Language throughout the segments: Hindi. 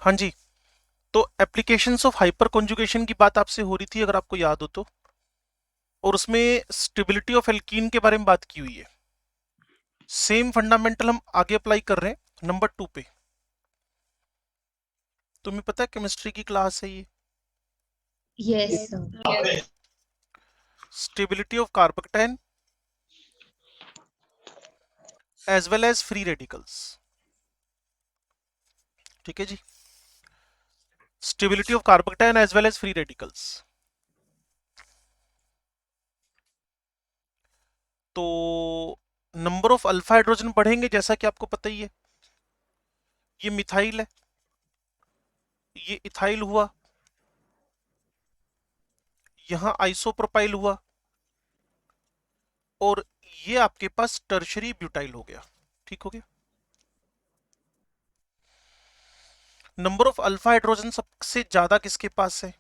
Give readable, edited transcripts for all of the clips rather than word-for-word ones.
हाँ जी, तो एप्लीकेशंस ऑफ हाइपर कॉन्जुगेशन की बात आपसे हो रही थी अगर आपको याद हो तो, और उसमें स्टेबिलिटी ऑफ एल्कीन के बारे में बात की हुई है। सेम फंडामेंटल हम आगे अप्लाई कर रहे हैं नंबर 2 पे। तुम्हें पता है केमिस्ट्री की क्लास है ये, yes sir. Stability of carbocation as well as free radicals. ठीक है जी, stability of carbocation as well as free radicals. तो नंबर ऑफ अल्फा हाइड्रोजन बढ़ेंगे जैसा कि आपको पता ही है। ये मिथाइल है, ये इथाइल हुआ, यहां आइसोप्रोपाइल हुआ, और ये आपके पास टर्शरी ब्यूटाइल हो गया। ठीक हो गया। नंबर ऑफ अल्फा हाइड्रोजन सबसे ज्यादा किसके पास है?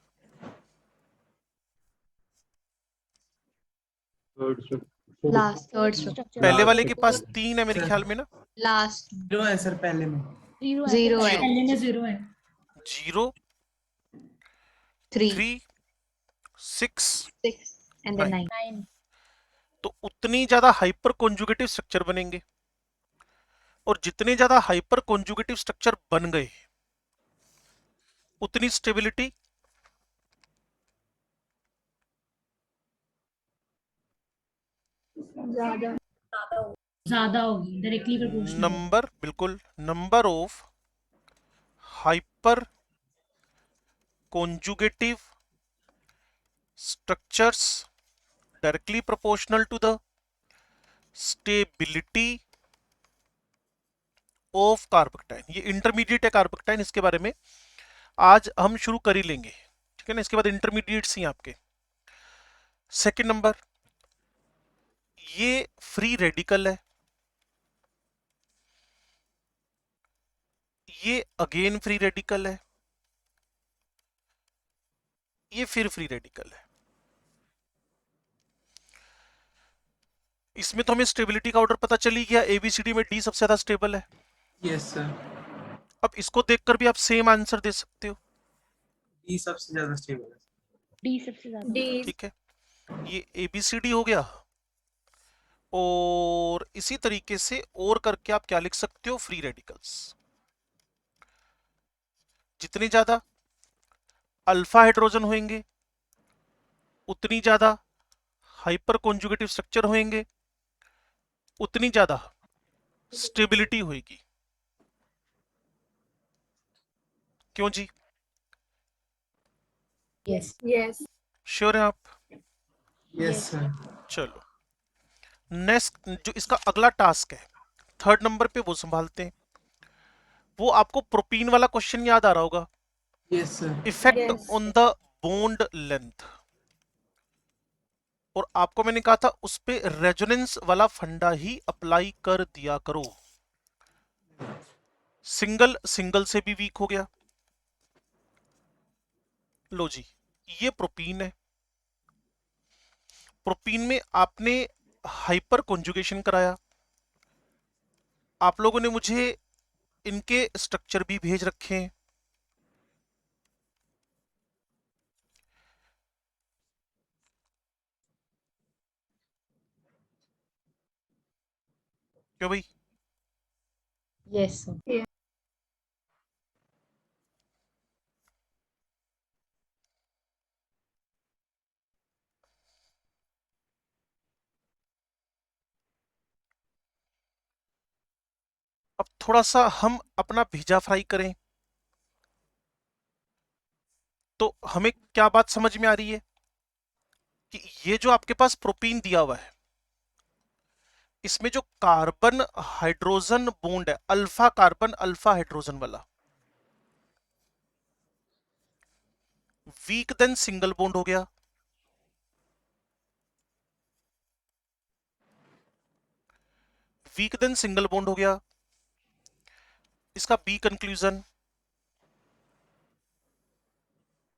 Last third structure. पहले वाले के पास लास्ट 3 है मेरे ख्याल में ना। लास्ट जीरो है सर, पहले में जीरो है। जीरो, पहले में जीरो है। 0, 3 3, 6, 6 एंड देन 9। 9। तो उतनी ज्यादा हाइपर कॉन्जुगेटिव स्ट्रक्चर बनेंगे, और जितने ज्यादा हाइपर कॉन्जुगेटिव स्ट्रक्चर बन गए उतनी स्टेबिलिटी ज्यादा होगी, डायरेक्टली प्रोपोर्शनल। नंबर, बिल्कुल, number of hyper conjugative structures directly proportional to the stability of carbocation. ये इंटरमीडिएट है कार्बोकटाइन, इसके बारे में आज हम शुरू कर ही लेंगे। ठीक है ना, इसके बाद इंटरमीडिएट्स ही आपके। सेकंड नंबर, ये फ्री रेडिकल है, ये अगेन फ्री रेडिकल है, ये फिर फ्री रेडिकल है। इसमें तो हमें स्टेबिलिटी का ऑर्डर पता चल ही गया, एबीसीडी में डी सबसे ज्यादा स्टेबल है। यस सर, अब इसको देखकर भी आप सेम आंसर दे सकते हो। डी सबसे ज्यादा स्टेबल है। डी सबसे ज्यादा। ठीक है, ये एबीसीडी हो गया, और इसी तरीके से और करके आप क्या लिख सकते हो, फ्री रेडिकल्स। जितने ज्यादा अल्फा हाइड्रोजन होंगे उतनी ज्यादा हाइपर कॉन्जुगेटिव स्ट्रक्चर होंगे, उतनी ज्यादा स्टेबिलिटी होगी। क्यों जी? यस यस श्योर है आप? Yes sir. चलो, नेक्स्ट जो इसका अगला टास्क है थर्ड नंबर पे, वो संभालते हैं। वो आपको प्रोपीन वाला क्वेश्चन याद आ रहा होगा, yes sir. Effect on the bond length. और आपको मैंने कहा था उस पे रेजोनेंस वाला फंडा ही अप्लाई कर दिया करो। सिंगल सिंगल से भी वीक हो गया। लो जी, ये प्रोपीन है। प्रोपीन में आपने हाइपर कॉन्जुगेशन कराया, आप लोगों ने मुझे इनके स्ट्रक्चर भी भेज रखे हैं। क्यों भाई? Yes sir. अब थोड़ा सा हम अपना भेजा फ्राई करें, तो हमें क्या बात समझ में आ रही है कि ये जो आपके पास प्रोपीन दिया हुआ है, इसमें जो कार्बन हाइड्रोजन बॉन्ड है, अल्फा कार्बन अल्फा हाइड्रोजन वाला, वीक देन सिंगल बॉन्ड हो गया। वीक देन सिंगल बॉन्ड हो गया। इसका बी कंक्लूजन,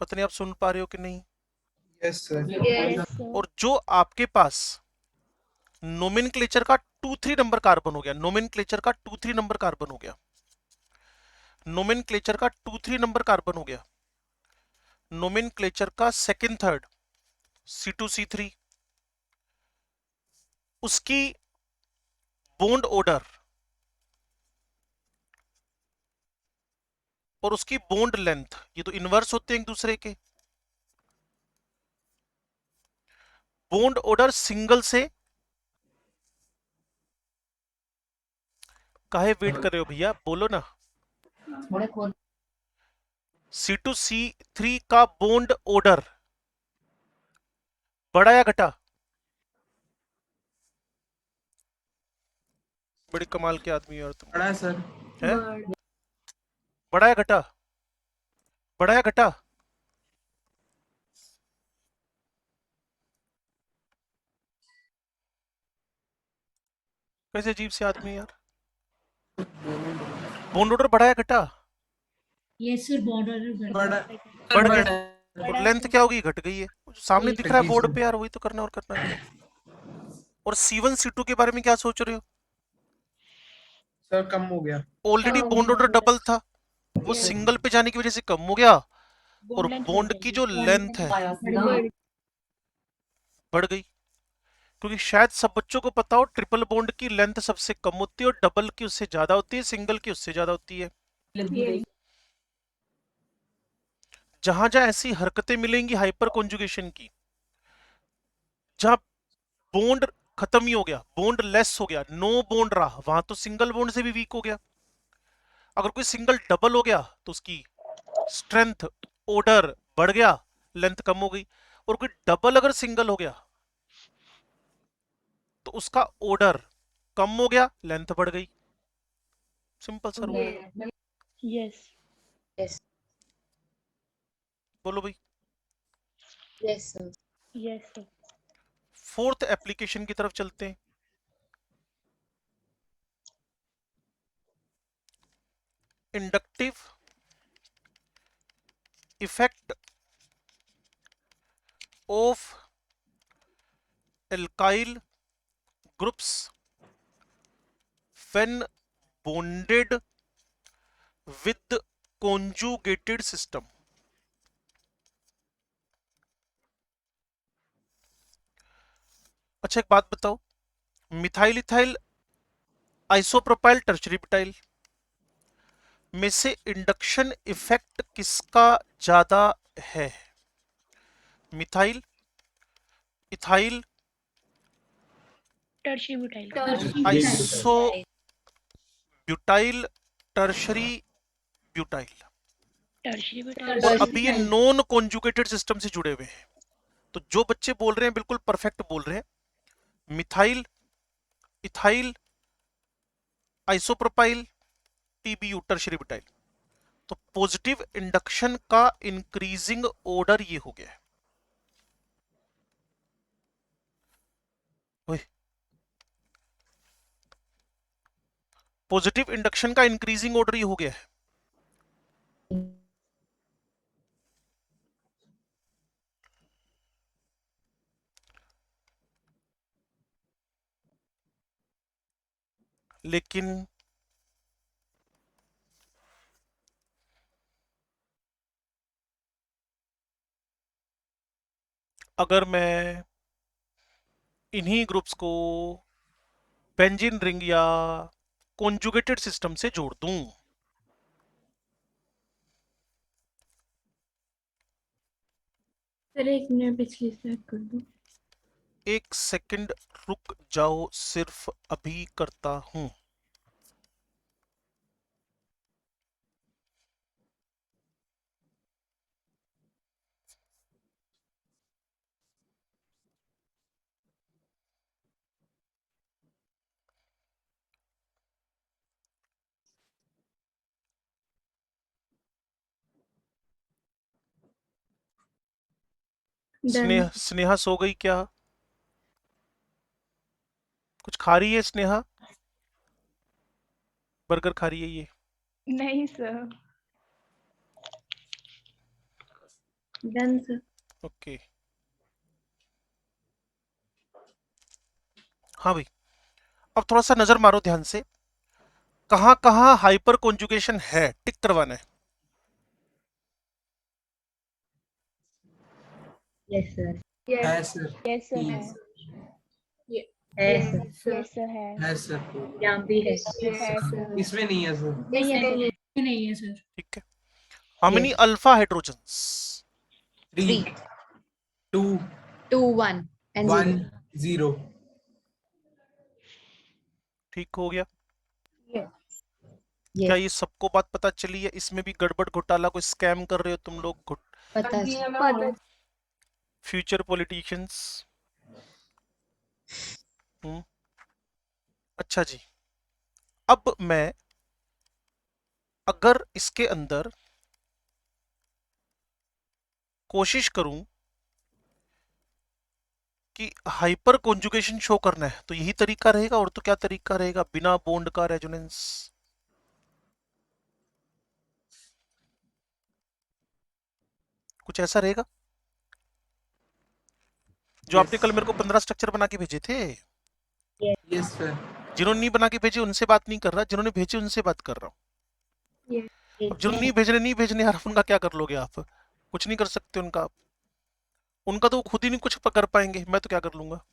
पता नहीं आप सुन पा रहे हो कि नहीं। Yes sir. और जो आपके पास नोमेनक्लेचर का 2-3 नंबर कार्बन हो गया, नोमेनक्लेचर का 2-3 नंबर कार्बन हो गया, नोमेनक्लेचर का 2-3 नंबर कार्बन हो गया, नोमेनक्लेचर का सेकंड थर्ड C2C3, उसकी बॉन्ड ऑर्डर और उसकी बॉन्ड लेंथ, ये तो इनवर्स होते हैं एक दूसरे के। बॉन्ड ऑर्डर सिंगल से, काहे वेट कर रहे हो भैया, बोलो ना। C2C3 का बॉन्ड ऑर्डर बड़ा या घटा? बड़ी कमाल के आदमी हो यार तुम। बड़ा है सर। है बड़ा या घटा? बड़ा या घटा? कैसे अजीब से आदमी है यार। बॉन्ड ऑर्डर बढ़ा या घटा? Yes, sir. Border. बड़ा बढ़ बड़ा गया। है। और लेंथ क्या होगी, घट गई है। जो सामने दिख रहा है घट गई बोर्ड सर। पे यार, वही तो करना, और करना क्या है। और C1 C2 के बारे में क्या सोच रहे हो? सर कम हो गया। ऑलरेडी बॉन्ड ऑर्डर डबल था, वो सिंगल पे जाने की वजह से कम हो गया, और बॉन्ड की जो लेंथ है बढ़ गई। क्योंकि शायद सब बच्चों को पता हो, ट्रिपल बॉन्ड की लेंथ सबसे कम होती है और डबल की उससे ज्यादा होती है, सिंगल की उससे ज्यादा होती है। जहां जहां ऐसी हरकतें मिलेंगी हाइपर कॉन्जुगेशन की, जहां बॉन्ड खत्म ही हो गया, बॉन्ड लेस हो गया, नो बॉन्ड रहा, वहां तो सिंगल बॉन्ड से भी वीक हो गया। अगर कोई सिंगल डबल हो गया तो उसकी स्ट्रेंथ ऑर्डर बढ़ गया, लेंथ कम हो गई। और कोई डबल अगर सिंगल हो गया तो उसका ऑर्डर कम हो गया, लेंथ बढ़ गई। सिंपल सा रूल है। Yes. Yes. बोलो भाई। Yes, sir. Yes, sir. Fourth application की तरफ चलते हैं। Inductive effect of alkyl groups when bonded with conjugated system. अच्छा एक बात बताओ, methyl ethyl isopropyl tertiary butyl में से इंडक्शन इफेक्ट किसका ज्यादा है? Methyl, ethyl, Tertiary butyl. Iso butyl, tertiary butyl. Tertiary और अभी ये नॉन कॉन्जुगेटेड सिस्टम से जुड़े हुए हैं, तो जो बच्चे बोल रहे हैं बिल्कुल परफेक्ट बोल रहे हैं। Methyl, ethyl, isopropyl, TBU tertiary butyl. तो पॉजिटिव इंडक्शन का इंक्रीजिंग ऑर्डर ये हो गया है। पॉजिटिव इंडक्शन का इंक्रीजिंग ऑर्डर ये हो गया है। लेकिन अगर मैं इन्हीं ग्रुप्स को बेंजीन रिंग या कॉन्जुगेटेड सिस्टम से जोड़ दूं, सर 1 मिनट पिछली स्लाइड कर दो। एक सेकंड रुक जाओ, सिर्फ अभी करता हूं। स्नेहा, स्नेहा सो गई क्या? कुछ खा रही है स्नेहा? बर्गर खा रही है ये? नहीं सर। Done sir. ओके। हाँ भाई, अब थोड़ा सा नजर मारो ध्यान से। कहां कहां हाइपर कॉन्जुगेशन है, टिक करवाना है। Yes sir. है सर। यस सर है। है सर। यस सर है। है सर। यहाँ भी है। है सर। इसमें नहीं है सर। नहीं है सर। नहीं है सर। ठीक है। How many Yes. Alpha hydrogens? 3 3 2 2 1 and 1 0. 0। ठीक हो गया। क्या Yes. ये सबको बात पता चली है? इसमें भी गड़बड़ घोटाला, कोई स्कैम कर रहे हो तुम लोग, पता है। Future politicians? अच्छा जी, अब मैं अगर इसके अंदर कोशिश करूं कि हाइपर कॉन्जुगेशन शो करना है, तो यही तरीका रहेगा, और तो क्या तरीका रहेगा बिना बॉन्ड का रेजोनेंस? कुछ ऐसा रहेगा जो आपने कल मेरे को 15 स्ट्रक्चर बना के भेजे थे। Yes sir. जिन्होंने नहीं बना के भेजे उनसे बात नहीं कर रहा, जिन्होंने भेजे उनसे बात कर रहा हूं। अब जिन्होंने नहीं भेजने यार, उनका क्या कर लोगे आप? कुछ नहीं कर सकते उनका आप। उनका तो वो खुद ही नहीं कुछ कर पाएंगे, मैं तो क्या कर लूंगा।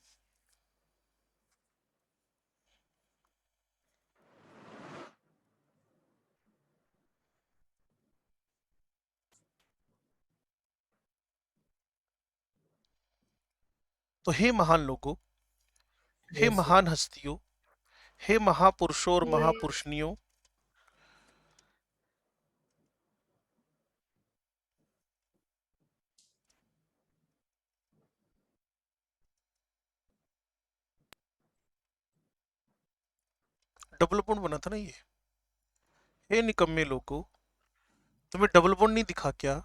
तो हे महान लोगों, हे यस सर। महान हस्तियों, हे महापुरुषों और महापुरुषनियों, डबल बॉन्ड बना था ना ये। हे निकम्मे लोगों, तुम्हें डबल बॉन्ड नहीं दिखा क्या?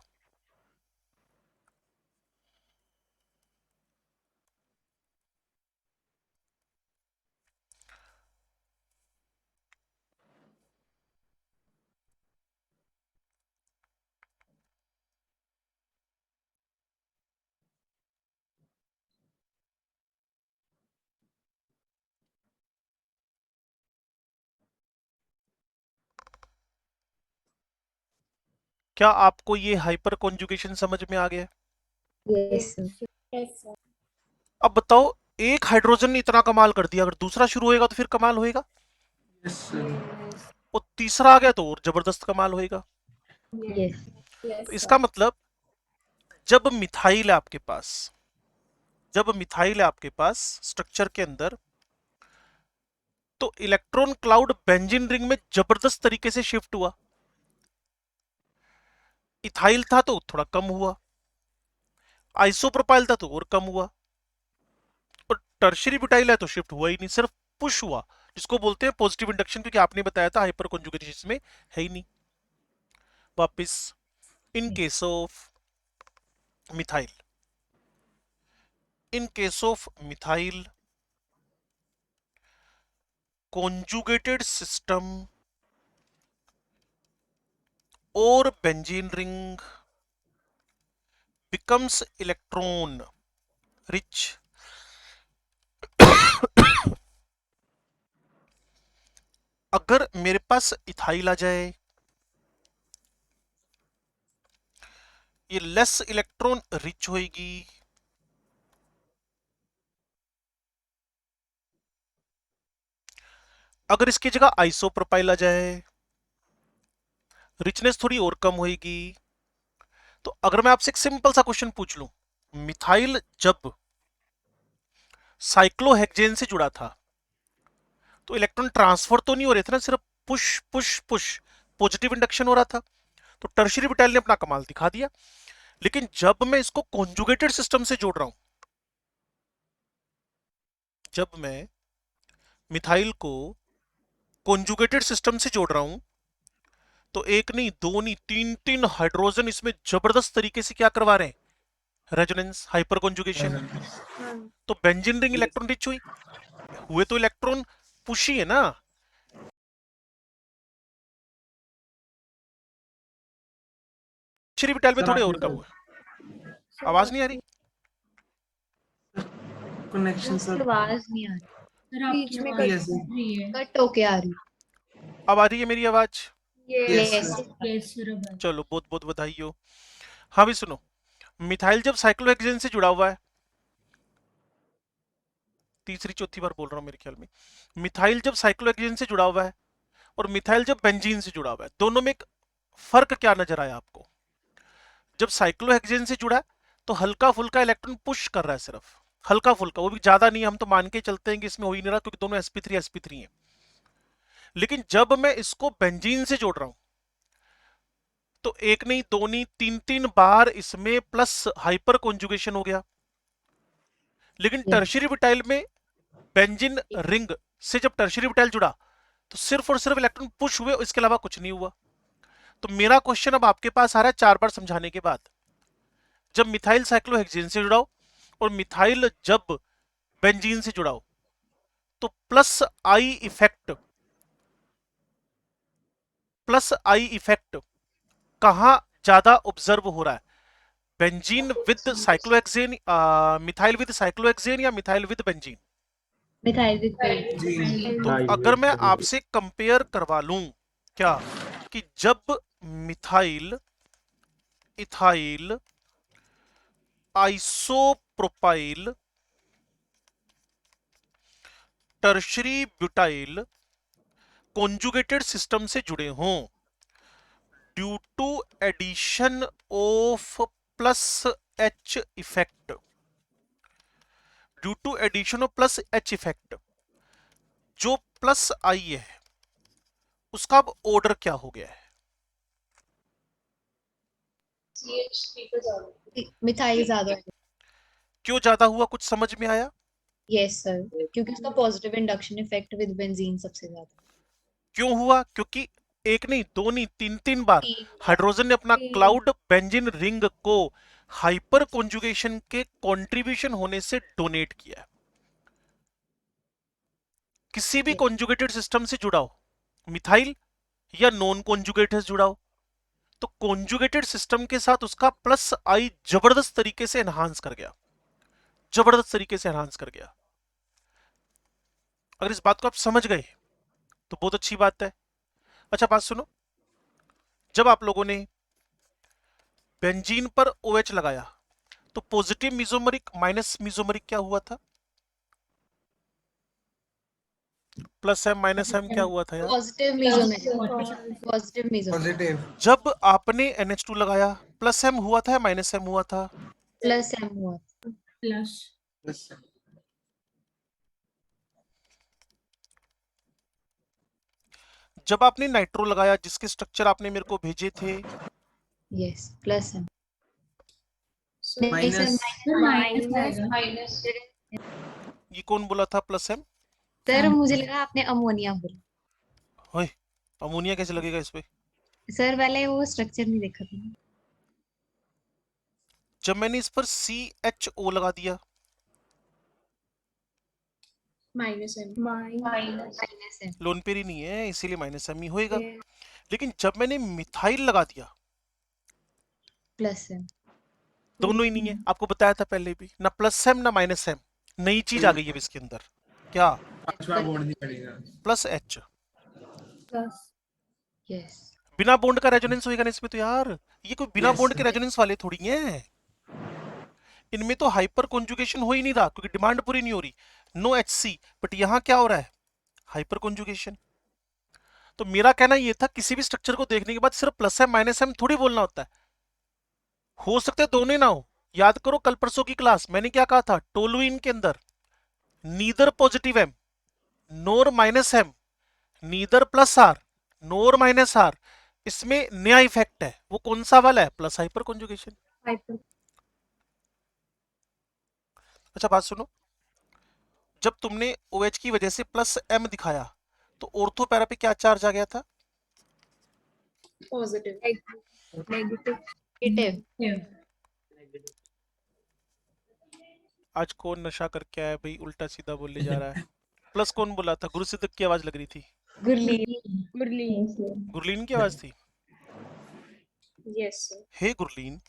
क्या आपको ये हाइपर कॉन्जुगेशन समझ में आ गया? Yes sir. अब बताओ, एक हाइड्रोजन ने इतना कमाल कर दिया, अगर दूसरा शुरू होएगा तो फिर कमाल होएगा, यस सर। और तीसरा आ गया तो और जबरदस्त कमाल होएगा। यस। तो इसका मतलब जब मिथाइल है आपके पास, जब मिथाइल है आपके पास स्ट्रक्चर के अंदर, तो इलेक्ट्रॉन क्लाउड बेंजीन रिंग में जबरदस्त तरीके से शिफ्ट हुआ। इथाइल था तो थोड़ा कम हुआ, आइसोप्रोपाइल था तो और कम हुआ, और टर्शियरी ब्यूटाइल है तो शिफ्ट हुआ ही नहीं, सिर्फ पुश हुआ, जिसको बोलते हैं पॉजिटिव इंडक्शन, क्योंकि आपने बताया था हाइपर कॉन्जुगेशन इसमें है ही नहीं। वापस, in case of methyl, in case of methyl conjugated system or benzene ring becomes electron rich अगर मेरे पास इथाइल आ जाए, ये लेस इलेक्ट्रॉन रिच होएगी, अगर इसकी जगह आइसोप्रोपाइल आ जाए, रिचनेस थोड़ी और कम होएगी। तो अगर मैं आपसे एक सिंपल सा क्वेश्चन पूछ लूं, मिथाइल जब साइक्लोहेक्सेन से जुड़ा था तो इलेक्ट्रॉन ट्रांसफर तो नहीं हो रहे थे ना, सिर्फ push push push, positive induction हो रहा था। तो टर्शियरी ब्यूटाइल ने अपना कमाल दिखा दिया। लेकिन जब मैं इसको कॉन्जुगेटेड सिस्टम से जोड़ रहा हूं, जब मैं मिथाइल को कॉन्जुगेटेड सिस्टम से जोड़ रहा हूं, तो एक नहीं, दो नहीं, तीन तीन हाइड्रोजन इसमें जबरदस्त तरीके से क्या करवा रहे हैं, रेजोनेंस, हाइपर कॉन्जुगेशन। तो बेंजीन रिंग इलेक्ट्रॉन रिच हुई, हुए तो इलेक्ट्रॉन पुशी है ना। टर्शियरी ब्यूटाइल में सर थोड़े आप और कम हुए। आवाज नहीं आ रही? Connection sir. आवाज नहीं आ रही। सर आपकी बीच में आवाज यस कट रही है। कट होके आ रही। अब आ रही है मेरी आवाज? Yes, Yes. sir. Yes, sir. Abhay. चलो बहुत बहुत बधाई हो। हाँ भी सुनो, मिथाइल जब साइक्लोहेक्सेन से जुड़ा हुआ है, तीसरी चौथी बार बोल रहा हूँ मेरे ख्याल में, मिथाइल जब साइक्लोहेक्सेन से जुड़ा हुआ है और मिथाइल जब बेंजीन से जुड़ा हुआ है, दोनों में एक फर्क क्या नजर आया आपको? जब साइक्लोहेक्सेन से जुड़ा है तो हल्का फुल्का इलेक्ट्रॉन पुश कर रहा है, सिर्फ हल्का फुल्का, वो भी ज्यादा नहीं, हम तो मान के चलते हैं कि इसमें हो ही नहीं रहा क्योंकि दोनों sp3 है। लेकिन जब मैं इसको बेंजीन से जोड़ रहा हूं तो एक नहीं, दो नहीं, तीन तीन बार इसमें प्लस हाइपर कॉन्जुगेशन हो गया। लेकिन Yes. टर्शियरी ब्यूटाइल में बेंजीन रिंग से जब टर्शियरी ब्यूटाइल जुड़ा तो सिर्फ और सिर्फ इलेक्ट्रॉन पुश हुए, इसके अलावा कुछ नहीं हुआ। तो मेरा क्वेश्चन अब आपके पास आ रहा है 4 बार समझाने के बाद, जब मिथाइल साइक्लोहेक्सेन से जुड़ा हो और मिथाइल जब बेंजीन से जुड़ा हो तो प्लस आई इफेक्ट कहां ज्यादा ऑब्जर्व हो रहा है? Benzene with cyclohexane, methyl with cyclohexane या methyl with benzene? Methyl with benzene. Gene. तो अगर मैं आपसे कंपेयर करवा लूं क्या कि जब methyl ethyl isopropyl tertiary butyl conjugated system से जुड़े हों due to addition of plus H effect, due to addition of plus H effect, जो प्लस आई है उसका अब ऑर्डर क्या हो गया है? मिथाइल ज्यादा है। क्यों ज्यादा हुआ, कुछ समझ में आया? यस सर, क्योंकि उसका positive induction effect with benzene सबसे ज्यादा। क्यों हुआ? क्योंकि एक नहीं, दो नहीं, तीन तीन बार तीन हाइड्रोजन ने अपना क्लाउड बेंजीन रिंग को हाइपर कॉन्जुगेशन के कंट्रीब्यूशन होने से डोनेट किया है। किसी भी Yes. कॉन्जुगेटेड सिस्टम से जुड़ा हो, मिथाइल या नॉन कॉन्जुगेटेड से जुड़ा हो, तो कॉन्जुगेटेड सिस्टम के साथ उसका प्लस आई जबरदस्त तरीके से एनहांस कर गया, जबरदस्त तरीके से एनहांस कर गया। अगर इस बात को आप समझ गए तो बहुत अच्छी बात है। अच्छा बात सुनो, जब आप लोगों ने बेंजीन पर OH लगाया तो पॉजिटिव मिजोमरिक माइनस मिजोमरिक क्या हुआ था? प्लस एम माइनस एम क्या हुआ था यार? Positive mesomeric, positive mesomeric Positive. जब आपने NH2 लगाया प्लस एम हुआ था या माइनस एम हुआ था? प्लस एम हुआ। Plus. Yes. जब आपने नाइट्रो लगाया, जिसके स्ट्रक्चर आपने मेरे को भेजे थे, yes plus M. Minus. Minus. ये कौन बोला था प्लस एम? सर मुझे लगा आपने अमोनिया बोला। ओए, अमोनिया कैसे लगेगा इस पे? सर पहले वो स्ट्रक्चर नहीं देखा था। जब मैंने इस पर CHO लगा दिया, minus M minus M. Lone pair ही नहीं है इसीलिए माइनस एम ही होएगा। लेकिन जब मैंने मिथाइल लगा दिया, प्लस एम। दोनों ही नहीं है, आपको बताया था पहले भी, ना प्लस एम ना माइनस एम, नई चीज आ गई है अब इसके अंदर, क्या? पांचवा बॉन्ड नहीं पड़ेगा। Plus H. यस बिना बॉन्ड का रेजोनेंस होएगा ना इसमें तो यार, ये कोई बिना Yes, बॉन्ड के sir. रेजोनेंस वाले थोड़ी हैं। इनमें तो हाइपर कॉन्जुगेशन हो ही नहीं रहा क्योंकि डिमांड पूरी नहीं हो रही, नो HC, बट यहां क्या हो रहा है? Hyper conjugation. तो मेरा कहना ये था, किसी भी स्ट्रक्चर को देखने के बाद सिर्फ प्लस एम माइनस एम थोड़ी बोलना होता है, हो सकता है दोनों ही ना हो। याद करो कल परसों की क्लास, मैंने क्या कहा था? टोलुइन के अंदर neither positive M nor minus M, neither plus R nor minus R, इसमें नया इफेक्ट है, वो कौन सा वाला है? Plus hyper conjugation. अच्छा बात सुनो, जब तुमने OH की वजह से प्लस एम दिखाया तो ऑर्थो पैरा पे क्या चार्ज आ गया था? Positive negative negative. Yeah. आज कौन नशा करके आया भाई, उल्टा सीधा बोलने जा रहा है। प्लस कौन बोला था? गुरुसिद्दीक की आवाज लग रही थी, गुरलीन। मुरली गुरलीन की आवाज थी। यस हे गुरलीन,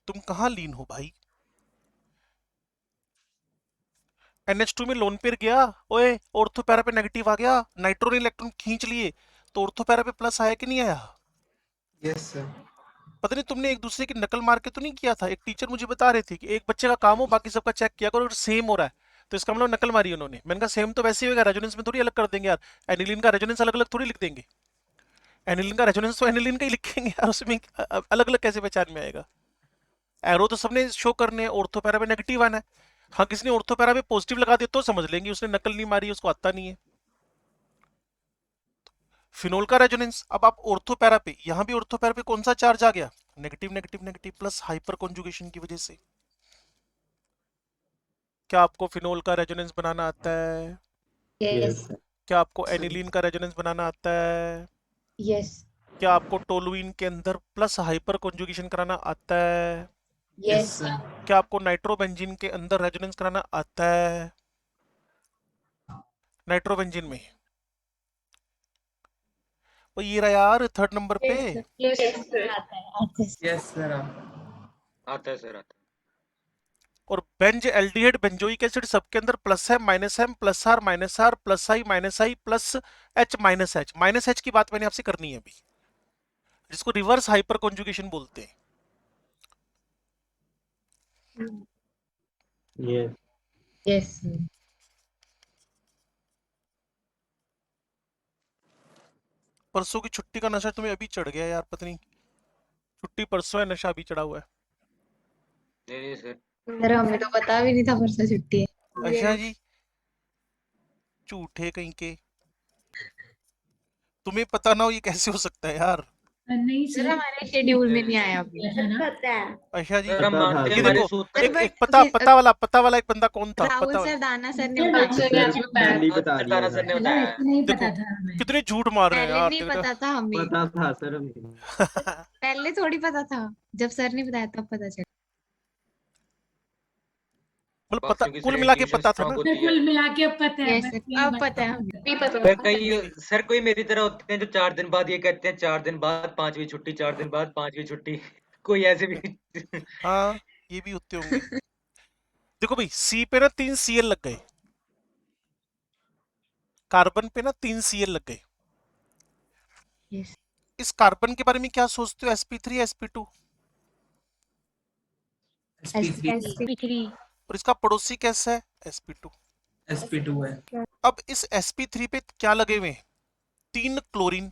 तुम कहां लीन हो भाई? NH2 में लोन पेयर गया, ओए ऑर्थो पैरा पे नेगेटिव आ गया, नाइट्रो ने इलेक्ट्रॉन खींच लिए, तो ऑर्थो पैरा पे प्लस आया कि नहीं आया? Yes sir. पता नहीं तुमने एक दूसरे की नकल मार के तो नहीं किया था? एक टीचर मुझे बता रहे थे कि एक बच्चे का काम हो बाकी सबका चेक किया करो, अगर सेम हो रहा है तो इसका मतलब नकल मारी उन्होंने। मैंने कहा सेम तो वैसे ही होगा, रेजोनेंस में थोड़ी अलग कर देंगे यार, एनिलीन का रेजोनेंस अलग अलग थोड़ी लिख देंगे। एनिलीन का रेजोनेंस तो एनिलीन का ही लिखेंगे यार, उसमें अलग अलग कैसे पहचान में आएगा? एरो तो सबने शो करने हैं, ऑर्थो पैरा पे नेगेटिव आना है। हाँ, किसी ने ऑर्थो पैरा पे पॉजिटिव लगा दिया तो समझ लेंगे उसने नकल नहीं मारी, उसको आता नहीं है। फिनोल का रेजोनेंस, अब आप ऑर्थो पैरा पे, यहां भी ऑर्थो पैरा पे कौन सा चार्ज आ गया? Negative negative negative plus hyper conjugation की वजह से। क्या आपको फिनोल का रेजोनेंस बनाना आता है? Yes. क्या आपको एनिलीन का रेजोनेंस बनाना आता है? Yes. क्या आपको टोलुइन के अंदर प्लस हाइपर कॉन्जुगेशन कराना आता है? Yes. सर। क्या आपको नाइट्रोबेंजीन के अंदर रेजोनेंस कराना आता है? नाइट्रोबेंजीन में वो ये रहा यार थर्ड नंबर पे। Yes, sir. Yes. Yes, sir. आता है। Yes sir. आता है सर, आता और बेंज एल्डिहाइड बेंजोइक एसिड सबके अंदर प्लस है माइनस है, plus R plus I plus H minus H की बात मैंने आपसे करनी है अभी, जिसको रिवर्स हाइपर कॉन्जुगेशन बोलते हैं। Yes. Yes. परसों की छुट्टी का नशा तुम्हें अभी चढ़ गया यार, पता नहीं छुट्टी परसों है, नशा अभी चढ़ा हुआ है। है। नहीं सर, सर हमें तो पता भी नहीं था परसों छुट्टी है। अच्छा Yes. जी, झूठे कहीं के, तुम्हें पता ना हो ये कैसे हो सकता है यार? नहीं सर सर, हमारे शेड्यूल में नहीं आया अभी। है ना। पता है। अच्छा जी, सर हम पता था मानते हैं ये सर। हमारे देखो, सूत्र। सर एक बट पता वाला एक बंदा कौन था, राहुल पता सर वाला। दाना सर ने सर बताया। राहुल सर ने सर आपको बताया पहले ही था। बता सर दिया तारा था। सर ने है ना, बताया है। इतना ही देखो पता था हमें। कितने झूठ मार रहे हैं पहले यार, नहीं तेरे पता था हमें। पता था सर हमें। पहले थोड़ी पता था, जब सर ने बताया तब पता चला। मतलब बस पता, क्योंकि कुल सर मिला के इंट्यूशन पता था स्ट्रांग ना? सर होती है। कुल मिला के अब पता है, यस बस सर यही अब बात पता है तो हमें। भी पता सर था। कई नहीं नहीं, सर कोई मेरी तरह होते हैं जो 4 दिन बाद ये कहते हैं 4 दिन बाद 5वीं छुट्टी, 4 दिन बाद 5वीं छुट्टी। कोई ऐसे भी। हाँ ये भी होते होंगे। देखो भाई, सी पे ना 3 Cl लग गए, कार्बन पे ना 3 Cl लग गए। यस। इस कार्बन के बारे में क्या सोचते हो, sp3 या sp2? SP3 SP3. और इसका पड़ोसी कैसा है, sp2। SP2 है। अब इस sp3 पे क्या लगे हुए हैं? 3 क्लोरीन,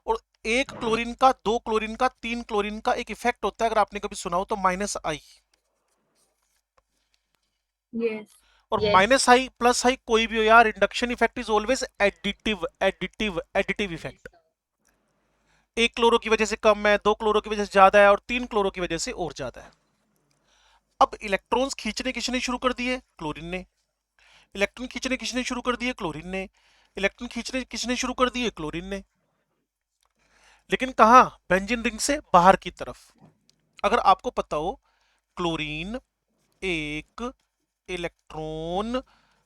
और 1 क्लोरीन का, 2 क्लोरीन का, 3 क्लोरीन का एक इफेक्ट होता है, अगर आपने कभी सुना हो तो माइनस आई। Yes. और यस। माइनस आई प्लस आई कोई भी हो यार, induction effect is always additive, additive effect. 1 chloro की वजह से कम है, 2 क्लोरो की वजह से ज्यादा है, और 3 क्लोरो की वजह से और ज्यादा है। अब इलेक्ट्रॉन्स खींचने किसने शुरू कर दिए? क्लोरीन ने। इलेक्ट्रॉन खींचने किसने शुरू कर दिए? क्लोरीन ने। इलेक्ट्रॉन खींचने किसने शुरू कर दिए? क्लोरीन ने। लेकिन कहा? बेंजीन रिंग से बाहर की तरफ। अगर आपको पता हो, क्लोरीन एक इलेक्ट्रॉन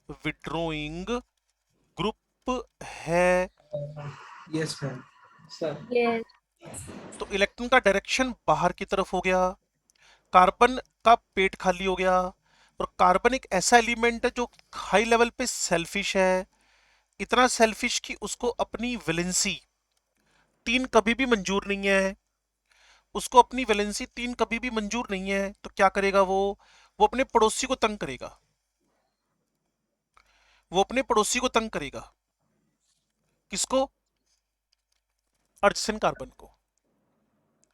विड्रॉइंग ग्रुप है, यस सर। Sir Yes. तो इलेक्ट्रॉन का डायरेक्शन बाहर की तरफ हो गया, कार्बन का पेट खाली हो गया। और कार्बन एक ऐसा एलिमेंट है जो हाई लेवल पे सेल्फिश है, इतना सेल्फिश कि उसको अपनी वैलेंसी 3 कभी भी मंजूर नहीं है। उसको अपनी वैलेंसी 3 कभी भी मंजूर नहीं है, तो क्या करेगा वो अपने पड़ोसी को तंग करेगा, वो अपने पड़ोसी को तंग करेगा। किसको? अर्जसन कार्बन को,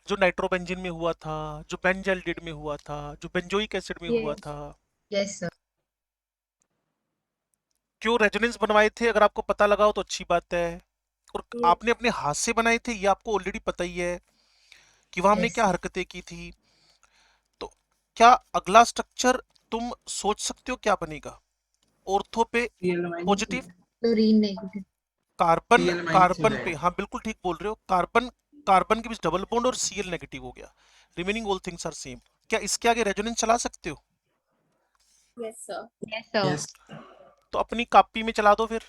जो नाइट्रोबेंजीन में हुआ था, जो बेंजाइल्डिड में हुआ था, जो बेंजोइक एसिड में हुआ Yes. था। Yes sir. क्यों रेजोनेंस बनवाए थे, अगर आपको पता लगा हो तो अच्छी बात है। और Yes. आपने अपने हाथ से बनाए थे, ये आपको ऑलरेडी पता ही है कि वहां हमने यस। क्या हरकतें की थी। तो क्या अगला स्ट्रक्चर तुम सोच सकते हो क्या बनेगा? ऑर्थो पे Cl minus positive, chlorine negative. Carbon Cl minus हो कार्बन पे, जाएगा। हाँ बिल्कुल ठीक बोल रहे हो, कार्बन कार्बन के बीच डबल बॉन्ड और Cl नेगेटिव हो गया, remaining all things are same. क्या इसके आगे रेजोनेंस चला सकते हो? Yes, sir. Yes sir. Yes. तो अपनी कॉपी में चला दो फिर।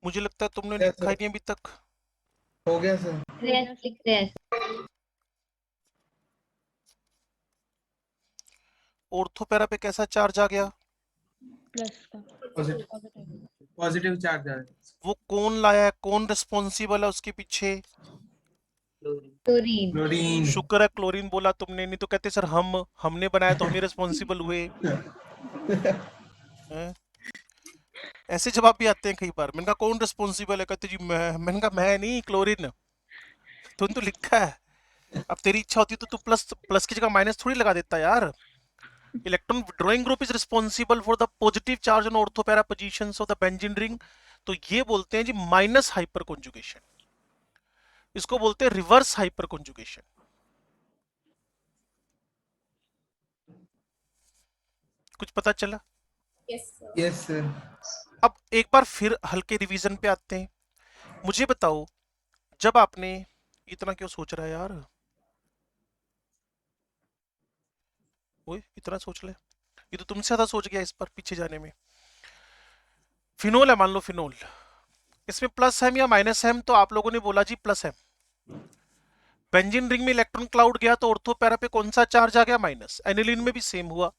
मुझे लगता है तुमने Yes, लिखा ही sir. नहीं अभी तक। हो गया सर। लिख रहे हैं। ऑर्थोपैरा पे कैसा चार्ज आ गया? प्लस का पॉजिटिव चार्ज आ रहा वो कौन लाया है, कौन रिस्पॉन्सिबल है उसके पीछे? क्लोरीन। क्लोरीन। शुक्र है क्लोरीन बोला तुमने, नहीं तो कहते सर हमने बनाया तो हम ही रिस्पॉन्सिबल हुए। हैं? ऐसे जवाब भी आते हैं कई बार। मैंने कहा कौन रिस्पॉन्सिबल है, कहते जी मैंने कहा मैं नहीं, क्लोरीन। तुमने तो लिखा है। अब तेरी इच्छा होती तो तू प्लस प्लस की जगह माइनस थोड़ी लगा देता यार। Electron withdrawing group is responsible for the positive charge on ortho para positions of the benzene ring. तो ये बोलते हैं जी माइनस हाइपर कॉन्जुगेशन, इसको बोलते हैं रिवर्स हाइपर कॉन्जुगेशन। कुछ पता चला? Yes, sir. Yes sir. अब एक बार फिर हल्के रिवीजन पे आते हैं। मुझे बताओ, जब आपने इतना क्यों सोच रहा है यार, ओए इतना सोच ले, ये तो तुमसे ज्यादा सोच गया इस पर पीछे जाने में। फिनोल है, मान लो फिनोल, इसमें प्लस एम या माइनस एम, तो आप लोगों ने बोला जी प्लस एम। बेंजीन रिंग में इलेक्ट्रॉन क्लाउड गया तो ऑर्थोपैरा पे कौन सा चार्ज आ गया? माइनस। एनिलीन में भी सेम हुआ,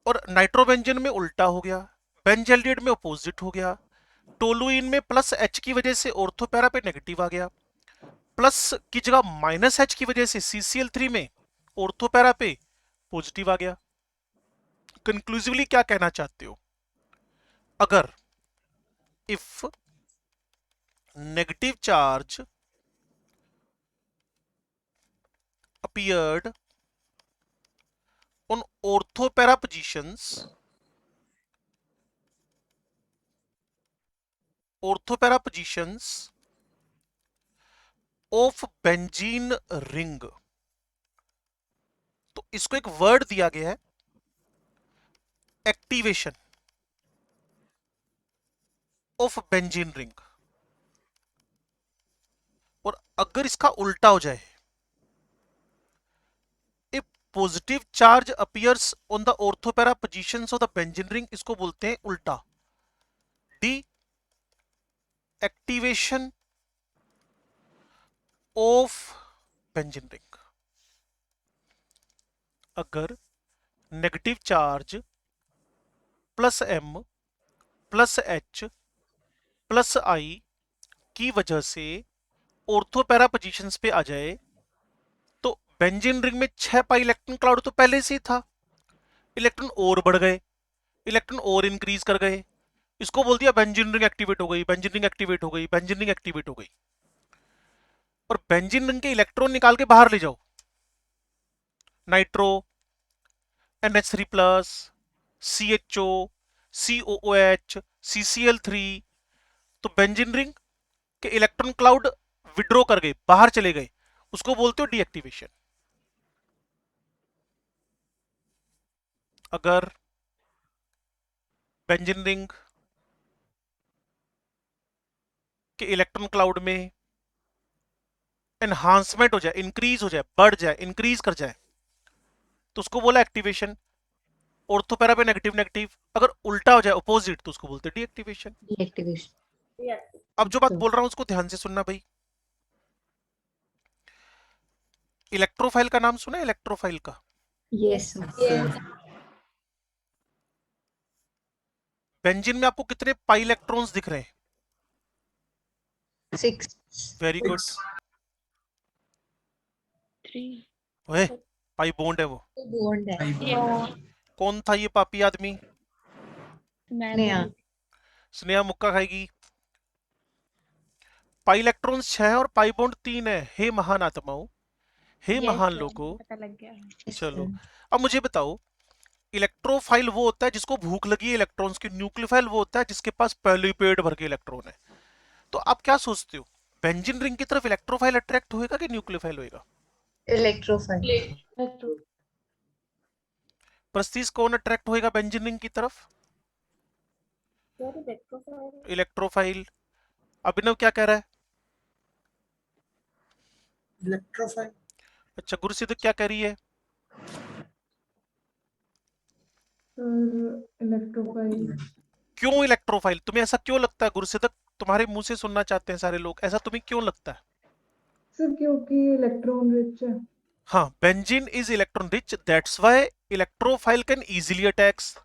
और नाइट्रोबेंजीन में उल्टा हो गया, बेंजल्डिड में अपोजिट हो गया। टोलुइन में प्लस एच की वजह से ऑर्थोपैरा पे नेगेटिव आ गया, प्लस की जगह माइनस एच की वजह से CCl3 में ऑर्थोपैरा पे पॉजिटिव आ गया। कंक्लूसिवली क्या कहना चाहते हो? अगर if negative charge appeared on orthopara positions of benzene ring, तो इसको एक वर्ड दिया गया है, एक्टिवेशन ऑफ बेंजीन रिंग। और अगर इसका उल्टा हो जाए, if positive charge appears on the orthopara positions of the benzene ring, इसको बोलते हैं उल्टा, de activation of benzene ring. अगर negative charge plus M plus H plus I की वजह से ऑर्थोपैरा पोजीशंस पे आ जाए, तो बेंजीन रिंग में 6 पाई इलेक्ट्रॉन क्लाउड तो पहले से ही था, इलेक्ट्रॉन और बढ़ गए, इलेक्ट्रॉन और इंक्रीज कर गए, इसको बोल दिया बेंजीन रिंग एक्टिवेट हो गई, बेंजीन रिंग एक्टिवेट हो गई, बेंजीन रिंग एक्टिवेट हो गई। और बेंजीन रिंग के इलेक्ट्रॉन निकाल के बाहर ले जाओ, nitro, NH3 plus, CHO, COOH, CCl3, तो बेंजीन रिंग के इलेक्ट्रॉन क्लाउड विड्रॉ कर गए, बाहर चले गए, उसको बोलते हो डीएक्टिवेशन। अगर बेंजीन रिंग के इलेक्ट्रॉन क्लाउड में एनहांसमेंट हो जाए, इंक्रीज हो जाए, बढ़ जाए, इंक्रीज कर जाए, तो उसको बोला एक्टिवेशन। ऑर्थोपैरा पे नेगेटिव नेगेटिव, अगर उल्टा हो जाए अपोजिट, तो उसको बोलते हैं डीएक्टिवेशन। डीएक्टिवेशन। Yes. अब जो बात बोल रहा हूं उसको ध्यान से सुनना भाई। इलेक्ट्रोफाइल का नाम सुना है? इलेक्ट्रोफाइल का यस Yes. बेंजीन में आपको कितने पाई इलेक्ट्रॉन्स दिख रहे हैं? 6। Very good. 3 ओए पाई बॉन्ड है वो। बॉन्ड है। कौन था ये पापी आदमी? स्नेहा। स्नेहा मुक्का खाएगी। पाई इलेक्ट्रॉन्स 6 है और पाई बॉन्ड 3 है। हे महान आत्माओं, हे महान लोगों, पता लग गया। चलो अब मुझे बताओ, इलेक्ट्रोफाइल वो होता है जिसको भूख लगी है इलेक्ट्रॉन्स की, न्यूक्लियोफाइल वो होता है जिसके पास पहले ही पेट भर के इलेक्ट्रॉन है। तो आप क्या सोचते हो, बेंजीन रिंग की तरफ इलेक्ट्रोफाइल अट्रैक्ट होएगा कि न्यूक्लियोफाइल होएगा? इलेक्ट्रोफाइल। Electro. प्रस्तीस कौन अट्रैक्ट होएगा बेंजीन रिंग की तरफ? Sir, electrophile. इलेक्ट्रोफाइल। अभिनव क्या कह रहा है? इलेक्ट्रोफाइल। अच्छा, गुरुसिद्ध क्या कह रही है? इलेक्ट्रोफाइल। क्यों इलेक्ट्रोफाइल? तुम्हें ऐसा क्यों लगता है गुरुसिद्ध? तुम्हारे मुंह से सुनना चाहते हैं सारे लोग, ऐसा तुम्हें क्यों लगता है? सर क्योंकि इलेक्ट्रॉन रिच है। हाँ, benzene is electron rich, that's why electrophile can easily attacks